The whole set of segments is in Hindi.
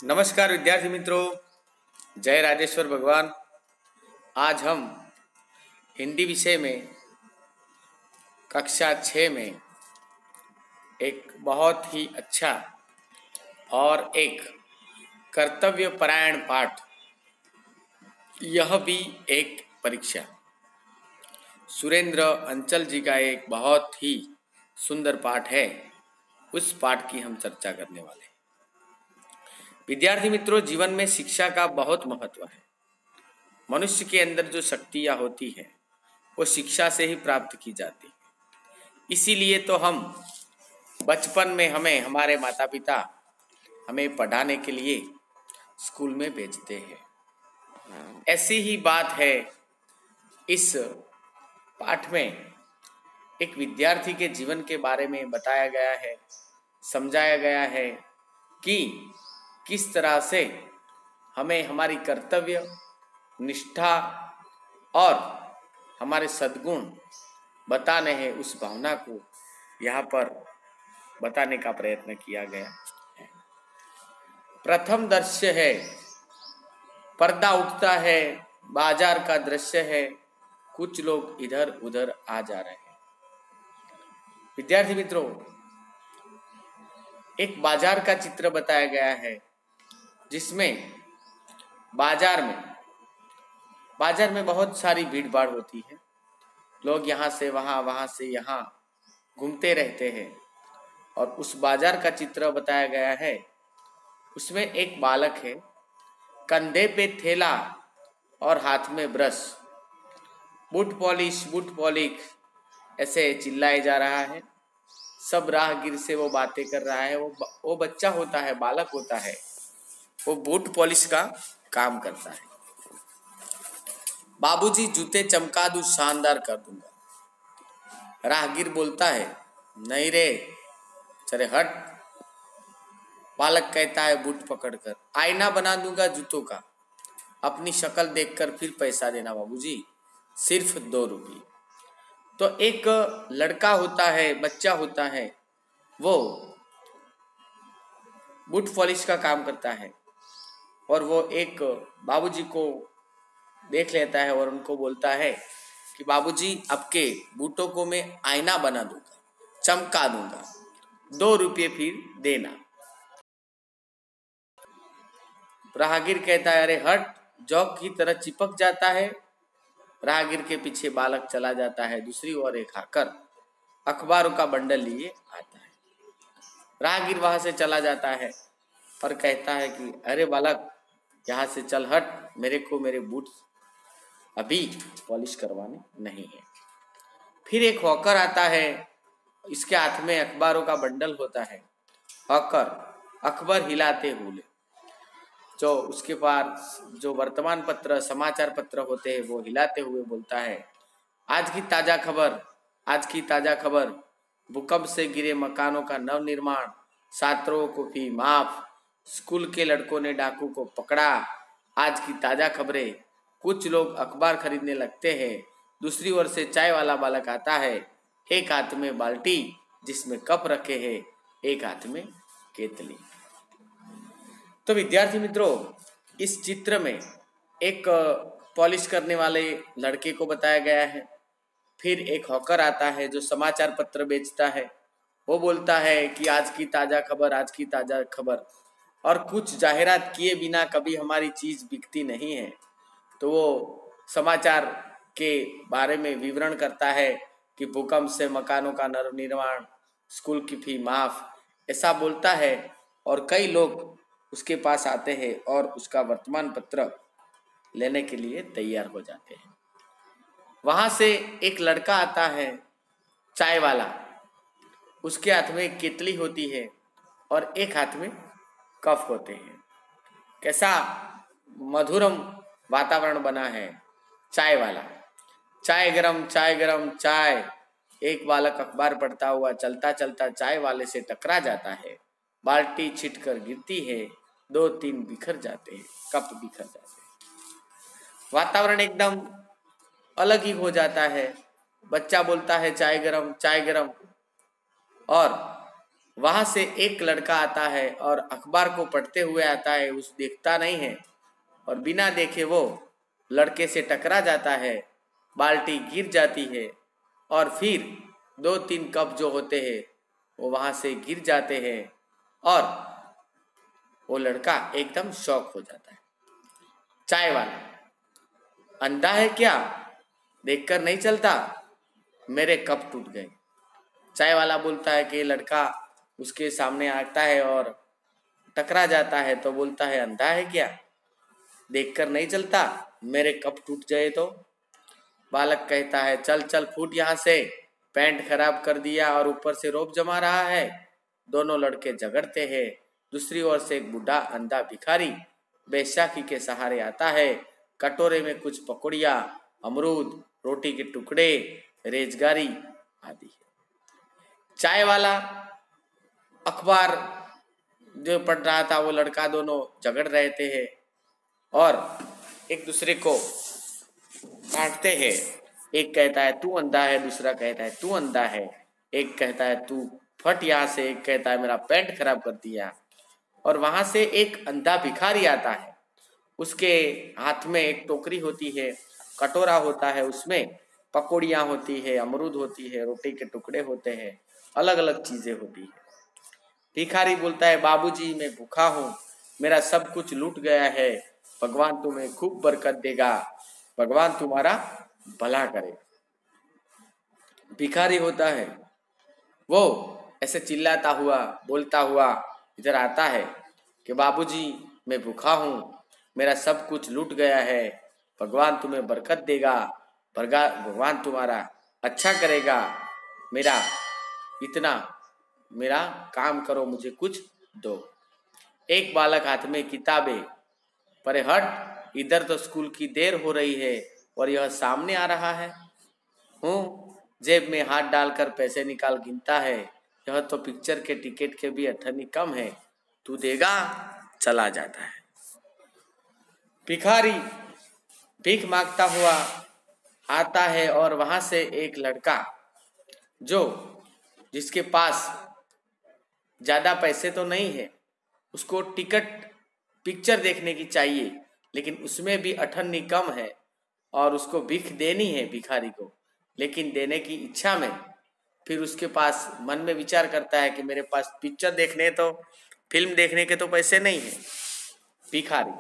नमस्कार विद्यार्थी मित्रों, जय राजेश्वर भगवान। आज हम हिंदी विषय में कक्षा 6 में एक बहुत ही अच्छा और एक कर्तव्य परायण पाठ, यह भी एक परीक्षा, सुरेंद्र अंचल जी का एक बहुत ही सुंदर पाठ है। उस पाठ की हम चर्चा करने वाले हैं। विद्यार्थी मित्रों, जीवन में शिक्षा का बहुत महत्व है। मनुष्य के अंदर जो शक्तियाँ होती हैं वो शिक्षा से ही प्राप्त की जाती है। इसीलिए तो हम बचपन में हमारे माता पिता हमें पढ़ाने के लिए स्कूल में भेजते हैं। ऐसी ही बात है, इस पाठ में एक विद्यार्थी के जीवन के बारे में बताया गया है, समझाया गया है कि किस तरह से हमें हमारी कर्तव्य, निष्ठा और हमारे सद्गुण बताने हैं। उस भावना को यहाँ पर बताने का प्रयत्न किया गया है। प्रथम दृश्य है, पर्दा उठता है, बाजार का दृश्य है, कुछ लोग इधर उधर आ जा रहे हैं। विद्यार्थी मित्रों, एक बाजार का चित्र बताया गया है, जिसमें बाजार में बहुत सारी भीड़ भाड़ होती है। लोग यहाँ से वहाँ, वहाँ से यहाँ घूमते रहते हैं। और उस बाजार का चित्र बताया गया है, उसमें एक बालक है, कंधे पे थैला और हाथ में ब्रश, बूट पॉलिश ऐसे चिल्लाए जा रहा है। सब राहगीर से वो बातें कर रहा है। वो बच्चा होता है, बालक होता है, वो बूट पॉलिश का काम करता है। बाबूजी जूते चमका दूं, शानदार कर दूंगा। राहगीर बोलता है, नहीं रे, चले हट। बालक कहता है बूट पकड़कर, आईना बना दूंगा जूतों का, अपनी शक्ल देखकर फिर पैसा देना बाबूजी, सिर्फ 2 रुपये। तो एक लड़का होता है, बच्चा होता है, वो बूट पॉलिश का काम करता है और वो एक बाबूजी को देख लेता है और उनको बोलता है कि बाबूजी, आपके बूटों को मैं आईना बना दूंगा, चमका दूंगा, 2 रुपये फिर देना। राहगीर कहता है, अरे हट, जौक की तरह चिपक जाता है। राहगीर के पीछे बालक चला जाता है। दूसरी ओर एक हाकर अखबारों का बंडल लिए आता है। राहगीर वहां से चला जाता है और कहता है कि अरे बालक, यहाँ से चल हट, मेरे को मेरे बूट अभी पॉलिश करवाने नहीं है। फिर एक हॉकर आता है, इसके हाथ में अखबारों का बंडल होता है। हॉकर अखबार हिलाते हुए, जो उसके पास जो वर्तमान पत्र, समाचार पत्र होते हैं, वो हिलाते हुए बोलता है, आज की ताजा खबर, भूकंप से गिरे मकानों का नवनिर्माण, छात्रों को फी माफ, स्कूल के लड़कों ने डाकू को पकड़ा। आज की ताजा खबरें। कुछ लोग अखबार खरीदने लगते हैं। दूसरी ओर से चाय वाला बालक आता है, एक हाथ में बाल्टी जिसमें कप रखे हैं, एक हाथ में केतली। तो विद्यार्थी मित्रों, इस चित्र में एक पॉलिश करने वाले लड़के को बताया गया है। फिर एक हॉकर आता है जो समाचार पत्र बेचता है। वो बोलता है कि आज की ताजा खबर, और कुछ जाहिरात किए बिना कभी हमारी चीज बिकती नहीं है। तो वो समाचार के बारे में विवरण करता है कि भूकंप से मकानों का नवनिर्माण, स्कूल की फी माफ, ऐसा बोलता है। और कई लोग उसके पास आते हैं और उसका वर्तमान पत्र लेने के लिए तैयार हो जाते हैं। वहां से एक लड़का आता है, चाय वाला, उसके हाथ में एक केतली होती है और एक हाथ में कप होते हैं। कैसा मधुरम वातावरण बना है। चाय वाला, चाय गरम चाय। एक बालक अखबार पढ़ता हुआ चलता चलता चाय वाले से टकरा जाता है। बाल्टी छिटकर गिरती है, 2-3 बिखर जाते हैं, कप बिखर जाते हैं। वातावरण एकदम अलग ही हो जाता है। बच्चा बोलता है चाय गरम, और वहां से एक लड़का आता है और अखबार को पढ़ते हुए आता है, उस देखता नहीं है और बिना देखे वो लड़के से टकरा जाता है, बाल्टी गिर जाती है और फिर 2-3 कप जो होते हैं वो वहां से गिर जाते हैं और वो लड़का एकदम शॉक हो जाता है। चाय वाला, अंधा है क्या, देखकर नहीं चलता, मेरे कप टूट गए। चाय वाला बोलता है कि लड़का उसके सामने आता है और टकरा जाता है तो बोलता है अंधा है क्या, देखकर नहीं चलता, मेरे कप टूट गए तो। बालक कहता है चल चल फूट यहाँ से, पैंट खराब कर दिया और ऊपर से रोब जमा रहा है। दोनों लड़के झगड़ते हैं। दूसरी ओर से एक बूढ़ा अंधा भिखारी बैसाखी के सहारे आता है। कटोरे में कुछ पकौड़िया, अमरूद, रोटी के टुकड़े, रेजगारी आदि है। चाय वाला अखबार जो पढ़ रहा था वो लड़का, दोनों झगड़ रहे थे और एक दूसरे को काटते हैं। एक कहता है तू अंधा है, दूसरा कहता है तू अंधा है, एक कहता है तू फट यहाँ से, एक कहता है मेरा पैंट खराब कर दिया। और वहां से एक अंधा भिखारी आता है, उसके हाथ में एक टोकरी होती है, कटोरा होता है, उसमें पकौड़ियाँ होती है, अमरूद होती है, रोटी के टुकड़े होते हैं, अलग अलग चीजें होती है। भिखारी बोलता है बाबूजी मैं भूखा हूँ, मेरा सब कुछ लूट गया है, भगवान तुम्हें खूब बरकत देगा, भगवान तुम्हारा भला करे। भिखारी होता है वो ऐसे चिल्लाता हुआ बोलता हुआ इधर आता है कि बाबूजी मैं भूखा हूँ, मेरा सब कुछ लूट गया है, भगवान तुम्हें बरकत देगा, भगवान तुम्हारा अच्छा करेगा, मेरा काम करो, मुझे कुछ दो। एक बालक हाथ में किताबें, परे हट, इधर तो स्कूल की देर हो रही है और यह सामने आ रहा है। जेब में हाथ डालकर पैसे निकाल गिनता है, यह तो पिक्चर के टिकट के भी 18 कम है, तू देगा, चला जाता है। भिखारी भीख मांगता हुआ आता है और वहां से एक लड़का जिसके पास ज्यादा पैसे तो नहीं है, उसको टिकट पिक्चर देखने की चाहिए, लेकिन उसमें भी 18 कम है और उसको भीख देनी है भिखारी को, लेकिन देने की इच्छा में फिर उसके पास मन में विचार करता है कि मेरे पास पिक्चर देखने तो फिल्म देखने के तो पैसे नहीं है। भिखारी,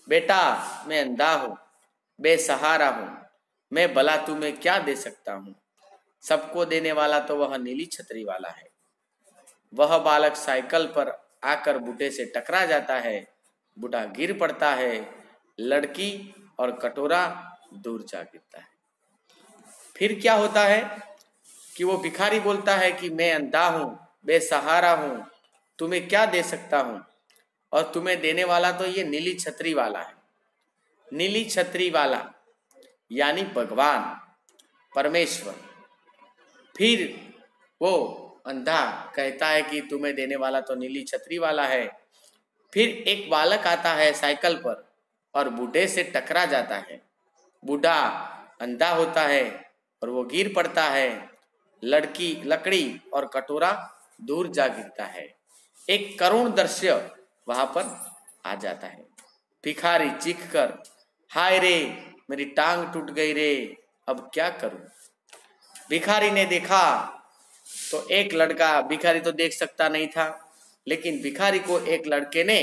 बेटा मैं अंधा हूँ, बेसहारा हूँ, मैं भला तुम्हें क्या दे सकता हूँ, सबको देने वाला तो वह नीली छतरी वाला है। वह बालक साइकिल पर आकर बूढ़े से टकरा जाता है, बूढ़ा गिर पड़ता है, लड़की और कटोरा दूर जा गिरता है। फिर क्या होता है कि वो भिखारी बोलता है कि मैं अंधा हूँ, बेसहारा हूँ, तुम्हें क्या दे सकता हूँ, और तुम्हें देने वाला तो ये नीली छतरी वाला है। नीली छतरी वाला यानी भगवान परमेश्वर। फिर वो अंधा कहता है कि तुम्हें देने वाला तो नीली छतरी वाला है। फिर एक बालक आता है साइकिल पर और बूढ़े से टकरा जाता है। बूढ़ा अंधा होता है और वो गिर पड़ता है, लकड़ी और कटोरा दूर जा गिरता है। एक करुण दृश्य वहां पर आ जाता है। भिखारी चीख कर, हाय रे मेरी टांग टूट गई रे, अब क्या करूं। भिखारी ने देखा तो एक लड़का, भिखारी तो देख सकता नहीं था, लेकिन भिखारी को एक लड़के ने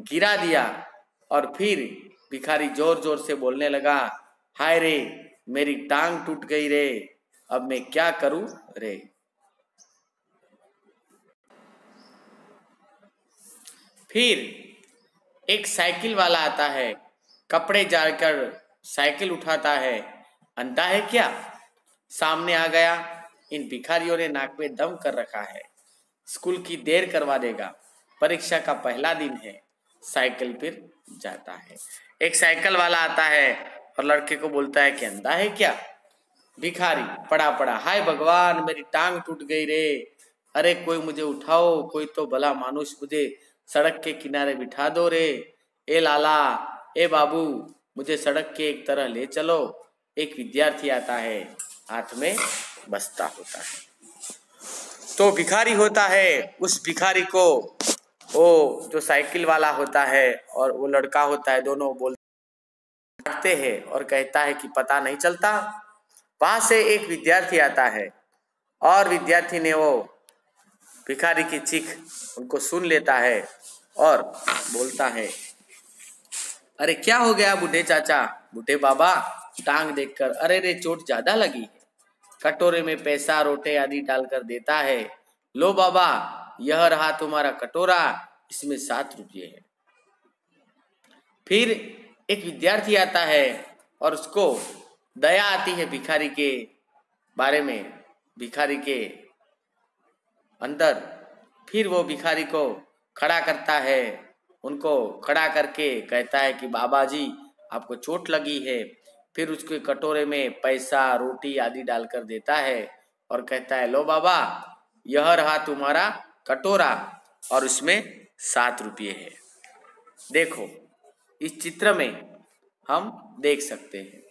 गिरा दिया और फिर भिखारी जोर जोर से बोलने लगा, हाय रे मेरी टांग टूट गई रे, अब मैं क्या करूं रे। फिर एक साइकिल वाला आता है, कपड़े जाकर साइकिल उठाता है। अंधा है क्या, सामने आ गया, इन भिखारियों ने नाक में दम कर रखा है, स्कूल की देर करवा देगा, परीक्षा का पहला दिन है। साइकिल फिर जाता है। एक साइकिल वाला आता है और लड़के को बोलता है कि अंधा है क्या। भिखारी पड़ा पड़ा, हाय भगवान मेरी टांग टूट गई रे, अरे कोई मुझे उठाओ, कोई तो भला मानुष मुझे सड़क के किनारे बिठा दो रे, ए लाला, ए बाबू, मुझे सड़क के एक तरह ले चलो। एक विद्यार्थी आता है, हाथ में बस्ता होता है। तो भिखारी होता है, उस भिखारी को वो जो साइकिल वाला होता है और वो लड़का होता है, दोनों बोलते हैं और कहता है कि पता नहीं चलता। वहां से एक विद्यार्थी आता है और विद्यार्थी ने वो भिखारी की चीख उनको सुन लेता है और बोलता है, अरे क्या हो गया बूढ़े चाचा, बूढ़े बाबा? टांग देखकर अरे रे चोट ज्यादा लगी है। कटोरे में पैसा रोटे आदि डालकर देता है, लो बाबा यह रहा तुम्हारा कटोरा, इसमें 7 रुपये है। फिर एक विद्यार्थी आता है और उसको दया आती है भिखारी के बारे में, भिखारी के अंदर। फिर वो भिखारी को खड़ा करता है, उनको खड़ा करके कहता है कि बाबा जी आपको चोट लगी है। फिर उसके कटोरे में पैसा रोटी आदि डालकर देता है और कहता है, लो बाबा यह रहा तुम्हारा कटोरा और उसमें 7 रुपये है। देखो इस चित्र में हम देख सकते हैं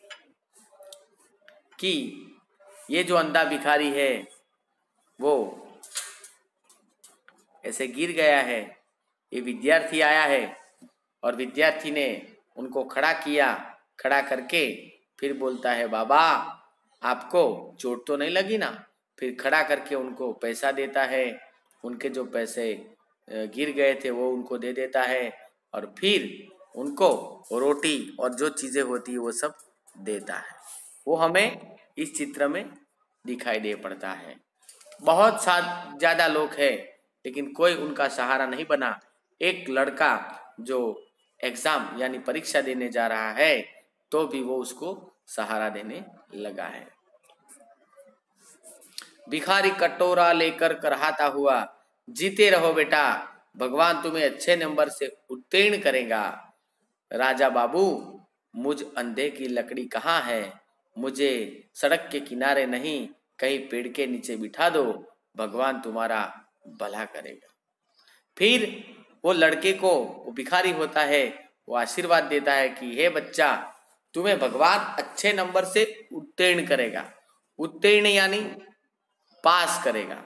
कि ये जो अंधा भिखारी है वो ऐसे गिर गया है। ये विद्यार्थी आया है और विद्यार्थी ने उनको खड़ा किया, खड़ा करके फिर बोलता है, बाबा आपको चोट तो नहीं लगी ना? फिर खड़ा करके उनको पैसा देता है, उनके जो पैसे गिर गए थे वो उनको दे देता है और फिर उनको रोटी और जो चीज़ें होती है वो सब देता है। वो हमें इस चित्र में दिखाई दे पड़ता है। बहुत ज़्यादा लोग हैं लेकिन कोई उनका सहारा नहीं बना। एक लड़का जो एग्जाम यानी परीक्षा देने जा रहा है तो भी वो उसको सहारा देने लगा है। भिखारी कटोरा लेकर करहाता हुआ, जीते रहो बेटा, भगवान तुम्हें अच्छे नंबर से उत्तीर्ण करेगा। राजा बाबू मुझ अंधे की लकड़ी कहाँ है? मुझे सड़क के किनारे नहीं कहीं पेड़ के नीचे बिठा दो, भगवान तुम्हारा भला करेगा। फिर वो लड़के को, वो भिखारी होता है, वो आशीर्वाद देता है कि हे बच्चा तुम्हें भगवान अच्छे नंबर से उत्तीर्ण करेगा। उत्तीर्ण यानी पास करेगा,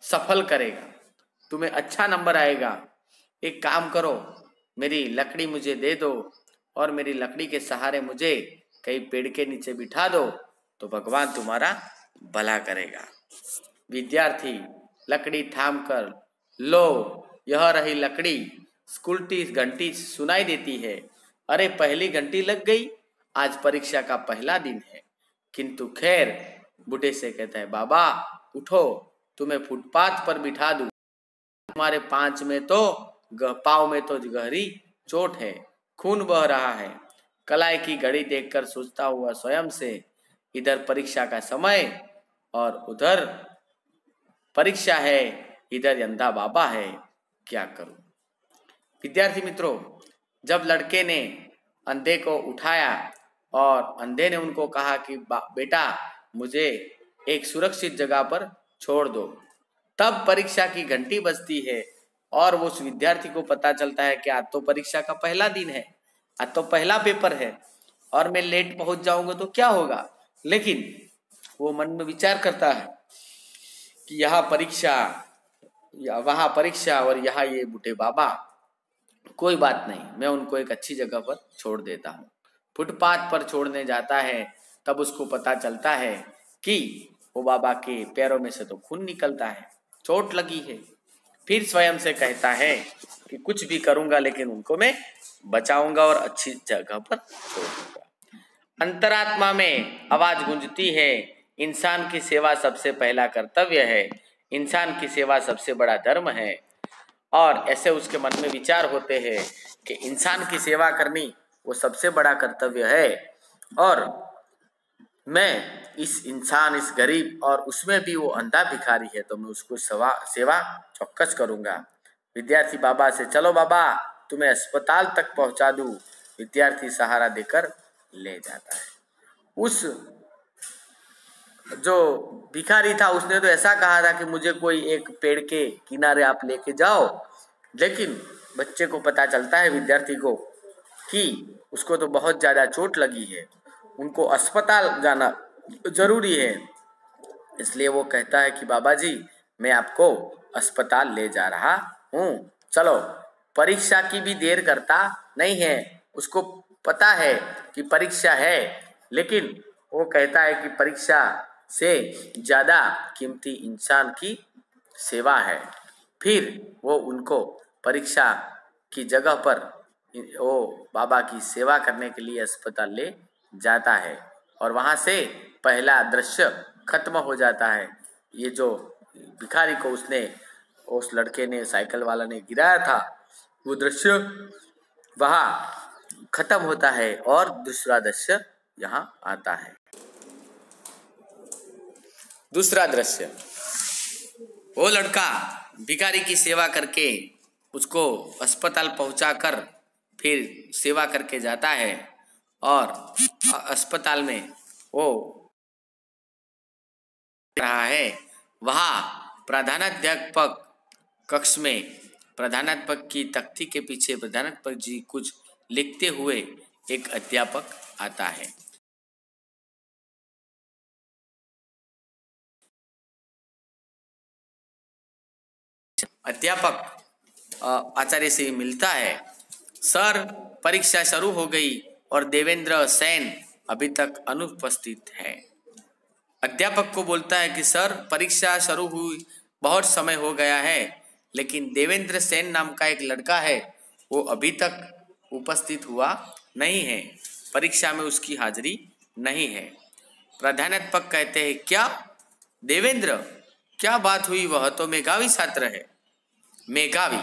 सफल करेगा, तुम्हें अच्छा नंबर आएगा। एक काम करो, मेरी लकड़ी मुझे दे दो और मेरी लकड़ी के सहारे मुझे कहीं पेड़ के नीचे बिठा दो तो भगवान तुम्हारा भला करेगा। विद्यार्थी लकड़ी थाम कर, लो यह रही लकड़ी। स्कूल की घंटी सुनाई देती है। अरे पहली घंटी लग गई, आज परीक्षा का पहला दिन है। किंतु खैर, बूढ़े से कहता है, बाबा उठो, तुम्हें फुटपाथ पर बिठा दूं। तुम्हारे पाँव में तो गहरी चोट है, खून बह रहा है। कलाई की घड़ी देखकर सोचता हुआ स्वयं से, इधर परीक्षा का समय और उधर परीक्षा है, इधर अंधा बाबा है, क्या करूं? विद्यार्थी मित्रों, जब लड़के ने अंधे को उठाया और अंधे ने उनको कहा कि बेटा मुझे एक सुरक्षित जगह पर छोड़ दो, तब परीक्षा की घंटी बजती है और वो उस विद्यार्थी को पता चलता है कि आज तो परीक्षा का पहला दिन है, आज तो पहला पेपर है और मैं लेट पहुंच जाऊंगा तो क्या होगा। लेकिन वो मन में विचार करता है कि यहाँ परीक्षा या वहाँ परीक्षा और यहाँ ये बूढ़े बाबा, कोई बात नहीं, मैं उनको एक अच्छी जगह पर छोड़ देता हूँ। फुटपाथ पर छोड़ने जाता है, तब उसको पता चलता है कि वो बाबा के पैरों में से तो खून निकलता है, चोट लगी है। फिर स्वयं से कहता है कि कुछ भी करूंगा लेकिन उनको मैं बचाऊंगा और अच्छी जगह पर छोड़ दूंगा। अंतरात्मा में आवाज गूंजती है, इंसान की सेवा सबसे पहला कर्तव्य है, इंसान की सेवा सबसे बड़ा धर्म है। और ऐसे उसके मन में विचार होते हैं कि इंसान की सेवा करनी वो सबसे बड़ा कर्तव्य है और मैं इस इंसान, इस गरीब और उसमें भी वो अंधा भिखारी है तो मैं उसको सेवा चौक्कस करूंगा। विद्यार्थी बाबा से, चलो बाबा तुम्हें अस्पताल तक पहुंचा दूं। विद्यार्थी सहारा देकर ले जाता है। उस जो भिखारी था उसने तो ऐसा कहा था कि मुझे कोई एक पेड़ के किनारे आप लेके जाओ, लेकिन बच्चे को पता चलता है, विद्यार्थी को, कि उसको तो बहुत ज़्यादा चोट लगी है, उनको अस्पताल जाना जरूरी है। इसलिए वो कहता है कि बाबा जी मैं आपको अस्पताल ले जा रहा हूँ, चलो। परीक्षा की भी देर करता नहीं है, उसको पता है कि परीक्षा है, लेकिन वो कहता है कि परीक्षा से ज़्यादा कीमती इंसान की सेवा है। फिर वो उनको परीक्षा की जगह पर वो बाबा की सेवा करने के लिए अस्पताल ले जाता है और वहाँ से पहला दृश्य खत्म हो जाता है। ये जो भिखारी को उस लड़के ने, साइकिल वाला ने गिराया था, वो दृश्य वहाँ खत्म होता है और दूसरा दृश्य यहाँ आता है। दूसरा दृश्य, वो लड़का भिखारी की सेवा करके उसको अस्पताल पहुंचाकर फिर सेवा करके जाता है और अस्पताल में वो रहा है। वहाँ प्रधानाध्यापक कक्ष में प्रधानाध्यापक की तख्ती के पीछे प्रधानाध्यापक जी कुछ लिखते हुए एक अध्यापक आता है। अध्यापक आचार्य से मिलता है। सर, परीक्षा शुरू हो गई और देवेंद्र सेन अभी तक अनुपस्थित है। अध्यापक को बोलता है कि सर, परीक्षा शुरू हुई बहुत समय हो गया है, लेकिन देवेंद्र सेन नाम का एक लड़का है, वो अभी तक उपस्थित हुआ नहीं है, परीक्षा में उसकी हाजिरी नहीं है। प्रधानाध्यापक कहते हैं, क्या देवेंद्र, क्या बात हुई? वह तो मेधावी छात्र है। मेधावी,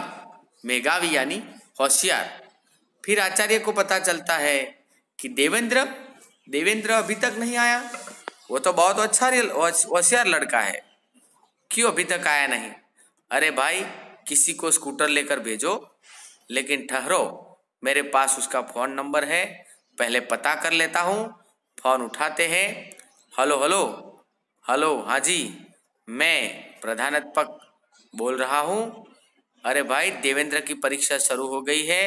मेधावी यानी होशियार। फिर आचार्य को पता चलता है कि देवेंद्र अभी तक नहीं आया, वो तो बहुत अच्छा होशियार लड़का है, क्यों अभी तक आया नहीं? अरे भाई, किसी को स्कूटर लेकर भेजो, लेकिन ठहरो, मेरे पास उसका फ़ोन नंबर है, पहले पता कर लेता हूँ। फ़ोन उठाते हैं। हेलो हेलो हेलो, हाँ जी, मैं प्रधानाध्यापक बोल रहा हूँ। अरे भाई, देवेंद्र की परीक्षा शुरू हो गई है,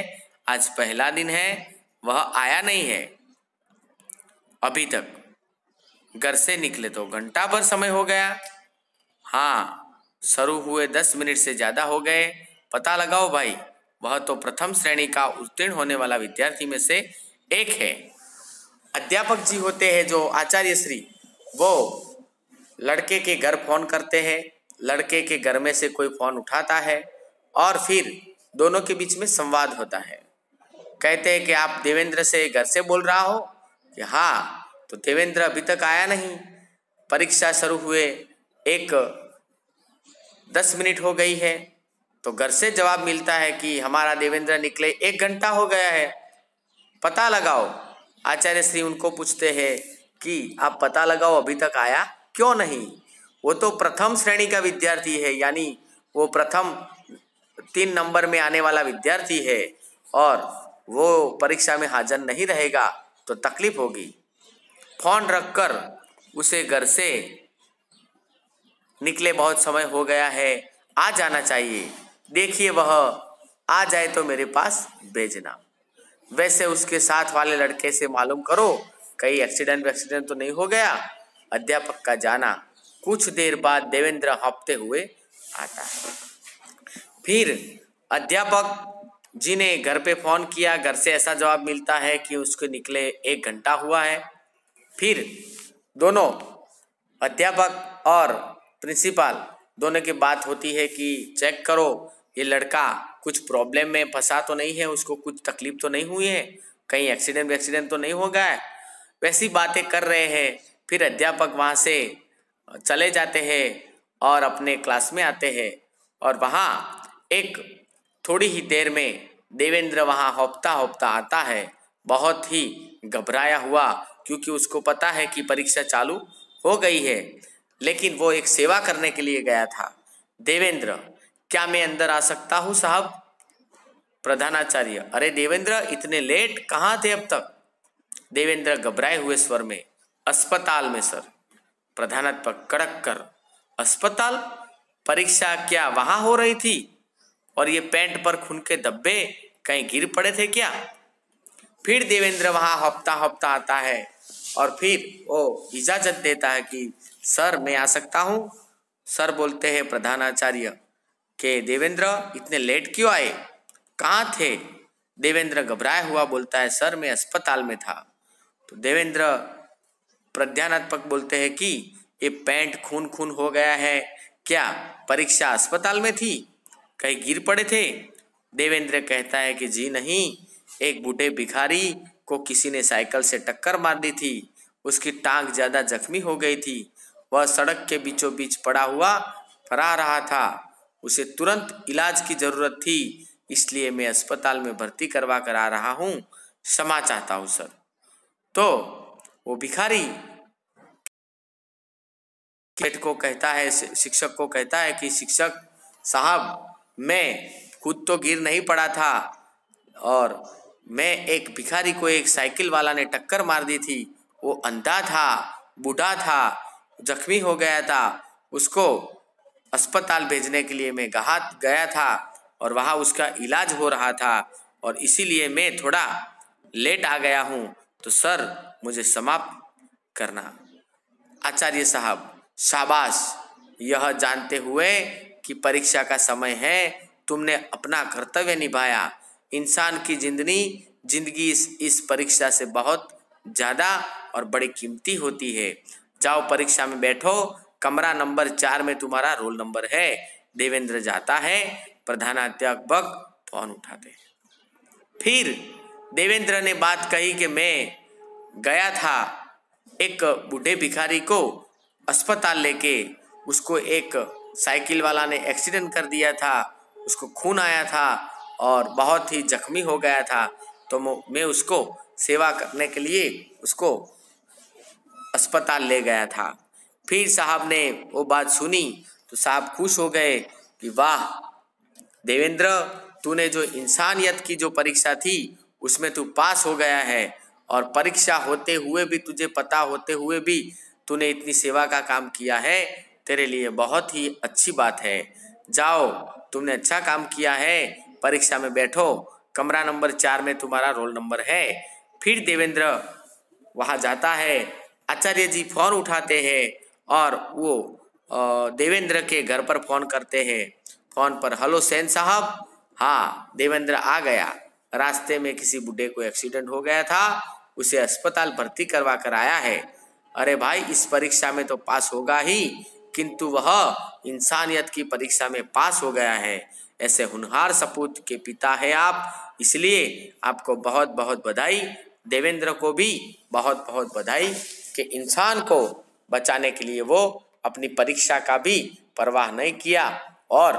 आज पहला दिन है, वह आया नहीं है अभी तक। घर से निकले तो घंटा भर समय हो गया। हाँ, शुरू हुए 10 मिनट से ज़्यादा हो गए। पता लगाओ भाई, वह तो प्रथम श्रेणी का उत्तीर्ण होने वाला विद्यार्थी में से एक है। अध्यापक जी होते हैं जो आचार्य श्री, वो लड़के के घर फ़ोन करते हैं, लड़के के घर में से कोई फ़ोन उठाता है और फिर दोनों के बीच में संवाद होता है। कहते हैं कि आप देवेंद्र से घर से बोल रहा हो? कि हाँ। तो देवेंद्र अभी तक आया नहीं, परीक्षा शुरू हुए 10 मिनट हो गई है। तो घर से जवाब मिलता है कि हमारा देवेंद्र निकले 1 घंटा हो गया है, पता लगाओ। आचार्य श्री उनको पूछते हैं कि आप पता लगाओ, अभी तक आया क्यों नहीं? वो तो प्रथम श्रेणी का विद्यार्थी है, यानी वो प्रथम 3 नंबर में आने वाला विद्यार्थी है और वो परीक्षा में हाजिर नहीं रहेगा तो तकलीफ होगी। फोन रखकर उसे घर से निकले बहुत समय हो गया है, आ जाना चाहिए, देखिए वह आ जाए तो मेरे पास भेजना। वैसे उसके साथ वाले लड़के से मालूम करो कहीं एक्सीडेंट तो नहीं हो गया। अध्यापक का जाना। कुछ देर बाद देवेंद्र हाँफते हुए आता है। फिर अध्यापक जी ने घर पे फ़ोन किया, घर से ऐसा जवाब मिलता है कि उसके निकले 1 घंटा हुआ है। फिर दोनों अध्यापक और प्रिंसिपल दोनों की बात होती है कि चेक करो ये लड़का कुछ प्रॉब्लम में फंसा तो नहीं है, उसको कुछ तकलीफ तो नहीं हुई है, कहीं एक्सीडेंट तो नहीं हो गया है। वैसी बातें कर रहे हैं। फिर अध्यापक वहाँ से चले जाते हैं और अपने क्लास में आते हैं और वहाँ एक थोड़ी ही देर में देवेंद्र वहाँ हौपता आता है, बहुत ही घबराया हुआ, क्योंकि उसको पता है कि परीक्षा चालू हो गई है, लेकिन वो एक सेवा करने के लिए गया था। देवेंद्र, क्या मैं अंदर आ सकता हूँ साहब? प्रधानाचार्य, अरे देवेंद्र, इतने लेट कहाँ थे अब तक? देवेंद्र घबराए हुए स्वर में, अस्पताल में सर। प्रधानाध्यापक कड़क कर, अस्पताल? परीक्षा क्या वहाँ हो रही थी? और ये पैंट पर खून के धब्बे कहीं गिर पड़े थे क्या? फिर देवेंद्र वहाँ हफ्ता आता है और फिर वो इजाज़त देता है कि सर मैं आ सकता हूँ। सर बोलते हैं प्रधानाचार्य कि देवेंद्र इतने लेट क्यों आए, कहाँ थे? देवेंद्र घबराया हुआ बोलता है सर मैं अस्पताल में था। तो देवेंद्र प्रध्यानाध्यापक बोलते हैं कि ये पैंट खून खून हो गया है, क्या परीक्षा अस्पताल में थी, कहीं गिर पड़े थे? देवेंद्र कहता है कि जी नहीं, एक बूढ़े भिखारी को किसी ने साइकिल से टक्कर मार दी थी, उसकी टांग ज्यादा जख्मी हो गई थी, वह सड़क के बीचों बीच पड़ा हुआ फरा रहा था, उसे तुरंत इलाज की जरूरत थी, इसलिए मैं अस्पताल में भर्ती करवा कर आ रहा हूँ, क्षमा चाहता हूँ सर। तो वो भिखारी को कहता है, शिक्षक को कहता है कि शिक्षक साहब मैं खुद तो गिर नहीं पड़ा था और मैं एक भिखारी को एक साइकिल वाला ने टक्कर मार दी थी, वो अंधा था, बूढ़ा था, जख्मी हो गया था, उसको अस्पताल भेजने के लिए मैं गहात गया था और वहाँ उसका इलाज हो रहा था और इसीलिए मैं थोड़ा लेट आ गया हूँ, तो सर मुझे समाप्त करना। आचार्य साहब शाबाश, यह जानते हुए कि परीक्षा का समय है तुमने अपना कर्तव्य निभाया। इंसान की जिंदगी इस परीक्षा से बहुत ज्यादा और बड़ी कीमती होती है। जाओ परीक्षा में बैठो, कमरा नंबर 4 में तुम्हारा रोल नंबर है। देवेंद्र जाता है, प्रधानाध्यापक फोन उठाते हैं। फिर देवेंद्र ने बात कही कि मैं गया था एक बूढ़े भिखारी को अस्पताल लेके, उसको एक साइकिल वाला ने एक्सीडेंट कर दिया था, उसको खून आया था और बहुत ही जख्मी हो गया था, तो मैं उसको सेवा करने के लिए उसको अस्पताल ले गया था। फिर साहब ने वो बात सुनी तो साहब खुश हो गए कि वाह देवेंद्र, तूने जो इंसानियत की जो परीक्षा थी उसमें तू पास हो गया है और परीक्षा होते हुए भी, तुझे पता होते हुए भी तूने इतनी सेवा का काम किया है, तेरे लिए बहुत ही अच्छी बात है। जाओ तुमने अच्छा काम किया है, परीक्षा में बैठो, कमरा नंबर 4 में तुम्हारा रोल नंबर है। फिर देवेंद्र वहाँ जाता है, आचार्य जी फोन उठाते हैं और वो देवेंद्र के घर पर फोन करते हैं। फोन पर हेलो सेन साहब, हाँ देवेंद्र आ गया, रास्ते में किसी बूढ़े को एक्सीडेंट हो गया था, उसे अस्पताल भर्ती करवा कर आया है। अरे भाई इस परीक्षा में तो पास होगा ही, किंतु वह इंसानियत की परीक्षा में पास हो गया है। ऐसे होनहार सपूत के पिता है आप, इसलिए आपको बहुत बहुत बधाई। देवेंद्र को भी बहुत बहुत बधाई कि इंसान को बचाने के लिए वो अपनी परीक्षा का भी परवाह नहीं किया और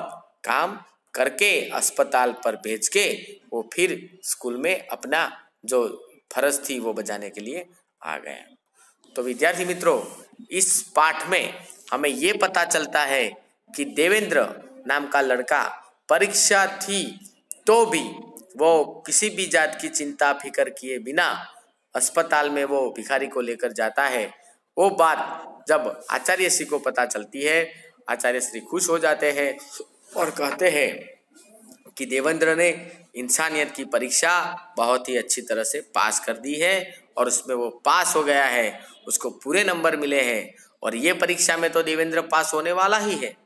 काम करके अस्पताल पर भेज के वो फिर स्कूल में अपना जो फर्ज थी वो बजाने के लिए आ गए। तो विद्यार्थी मित्रों, इस पाठ में हमें ये पता चलता है कि देवेंद्र नाम का लड़का परीक्षा थी तो भी वो किसी भी जात की चिंता फिकर किए बिना अस्पताल में वो भिखारी को लेकर जाता है। वो बात जब आचार्य श्री को पता चलती है, आचार्य श्री खुश हो जाते हैं और कहते हैं कि देवेंद्र ने इंसानियत की परीक्षा बहुत ही अच्छी तरह से पास कर दी है और उसमें वो पास हो गया है, उसको पूरे नंबर मिले हैं और ये परीक्षा में तो देवेंद्र पास होने वाला ही है।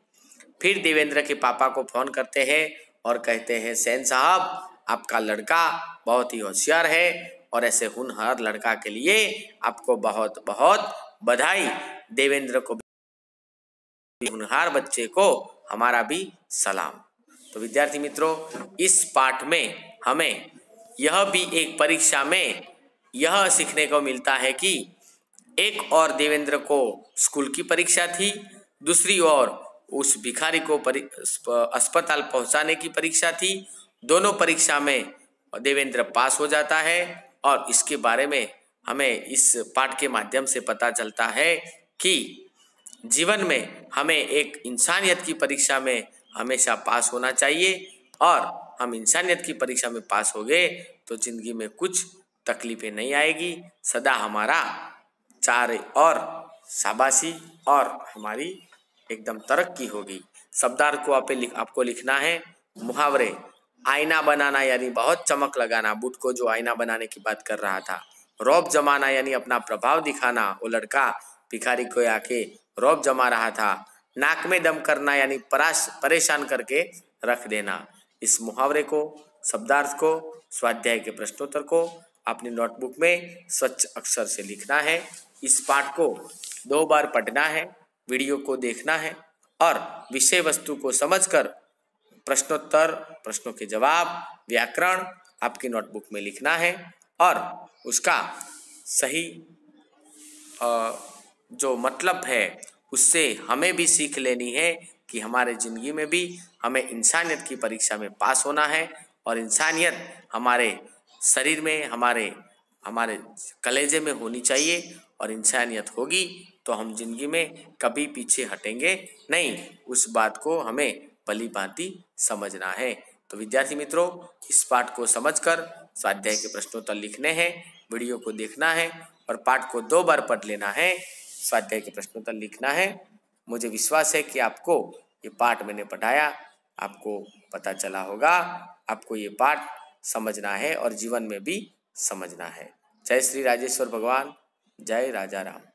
फिर देवेंद्र के पापा को फोन करते हैं और कहते हैं सेन साहब आपका लड़का बहुत ही होशियार है और ऐसे होनहार लड़का के लिए आपको बहुत बहुत बधाई। देवेंद्र को भी, होनहार बच्चे को हमारा भी सलाम। तो विद्यार्थी मित्रों, इस पाठ में हमें यह भी एक परीक्षा में यह सीखने को मिलता है कि एक और देवेंद्र को स्कूल की परीक्षा थी, दूसरी ओर उस भिखारी को अस्पताल पहुंचाने की परीक्षा थी। दोनों परीक्षा में देवेंद्र पास हो जाता है और इसके बारे में हमें इस पाठ के माध्यम से पता चलता है कि जीवन में हमें एक इंसानियत की परीक्षा में हमेशा पास होना चाहिए और हम इंसानियत की परीक्षा में पास हो गए तो जिंदगी में कुछ तकलीफें नहीं आएगी, सदा हमारा चार और शाबाशी और हमारी एकदम तरक्की होगी। शब्दार्थ को आपको लिखना है। मुहावरे, आईना बनाना यानी बहुत चमक लगाना, बुट को जो आईना बनाने की बात कर रहा था। रौब जमाना यानी अपना प्रभाव दिखाना, वो लड़का भिखारी को आके रौब जमा रहा था। नाक में दम करना यानी परेशान करके रख देना। इस मुहावरे को, शब्दार्थ को, स्वाध्याय के प्रश्नोत्तर को अपनी नोटबुक में स्वच्छ अक्षर से लिखना है। इस पाठ को 2 बार पढ़ना है, वीडियो को देखना है और विषय वस्तु को समझकर प्रश्नोत्तर, प्रश्नों के जवाब, व्याकरण आपकी नोटबुक में लिखना है और उसका सही जो मतलब है उससे हमें भी सीख लेनी है कि हमारे ज़िंदगी में भी हमें इंसानियत की परीक्षा में पास होना है और इंसानियत हमारे शरीर में, हमारे कलेजे में होनी चाहिए और इंसानियत होगी तो हम जिंदगी में कभी पीछे हटेंगे नहीं। उस बात को हमें भली भांति समझना है। तो विद्यार्थी मित्रों, इस पाठ को समझकर स्वाध्याय के प्रश्नोत्तर लिखने हैं, वीडियो को देखना है और पाठ को 2 बार पढ़ लेना है, स्वाध्याय के प्रश्नोत्तर लिखना है। मुझे विश्वास है कि आपको ये पाठ मैंने पढ़ाया, आपको पता चला होगा। आपको ये पाठ समझना है और जीवन में भी समझना है। जय श्री राजेश्वर भगवान, जय राजा राम।